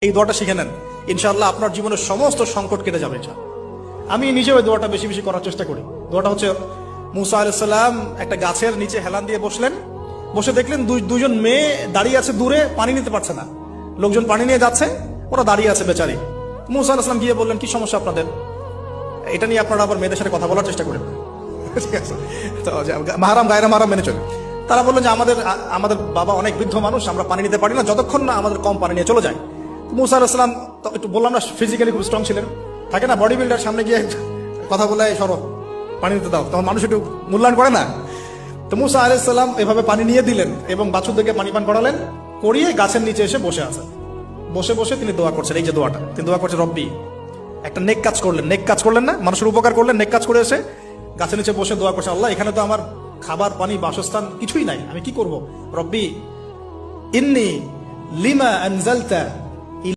এই দোয়াটা শিখে নেন, ইনশাআল্লাহ আপনার জীবনের সমস্ত সংকট কেটে যাবে। আমি নিজেও এই দোয়াটা বেশি বেশি করার চেষ্টা করি। দোয়াটা হচ্ছে, মুসা আলাইহিস সালাম একটা গাছের নিচে হেলান দিয়ে বসলেন, বসে দেখলেন দুইজন মেয়ে দাঁড়িয়ে আছে দূরে, পানি নিতে পারছে না, লোকজন পানি নিয়ে যাচ্ছে, ওরা দাঁড়িয়ে আছে বেচারি। মুসা আলাইহিস সালাম গিয়ে বললেন, কি সমস্যা আপনাদের? এটা নিয়ে আপনারা আবার মেয়েদের সাথে কথা বলার চেষ্টা করেন, ঠিক আছে? তো মাহারাম গায়রা মাহারাম মেনে চলে। তারা বললেন যে আমাদের বাবা অনেক বৃদ্ধ মানুষ, আমরা পানি নিতে পারি না যতক্ষণ না আমাদের কম পানি নিয়ে চলে যায়। মুসা আলাইহিস সালাম একটু বললাম না, ফিজিক্যালি খুব স্ট্রং ছিলেন, থাকে না বডি বিল্ডার, সামনে গিয়ে কথা বলে সরো পানি নিতে দাও, তখন মানুষ একটু মূল্যায়ন করে না। তো মুসা আলাইহিস সালাম এভাবে পানি নিয়ে দিলেন এবং বাছুরদেরকে পানি পান করালেন, করিয়ে গাছের নিচে এসে বসে আছেন। বসে বসে তিনি দোয়া করছেন, এই যে দোয়াটা তিনি দোয়া করছেন, রব্বি, একটা নেক কাজ করলেন, নেক কাজ করলেন না, মানুষের উপকার করলেন, নেক কাজ করে এসে গাছের নিচে বসে দোয়া করছে, আল্লাহ এখানে তো আমার খাবার পানি বাসস্থান কিছুই নাই, আমি কি করব? রব্বি ইন্নী লিমা আনজালতা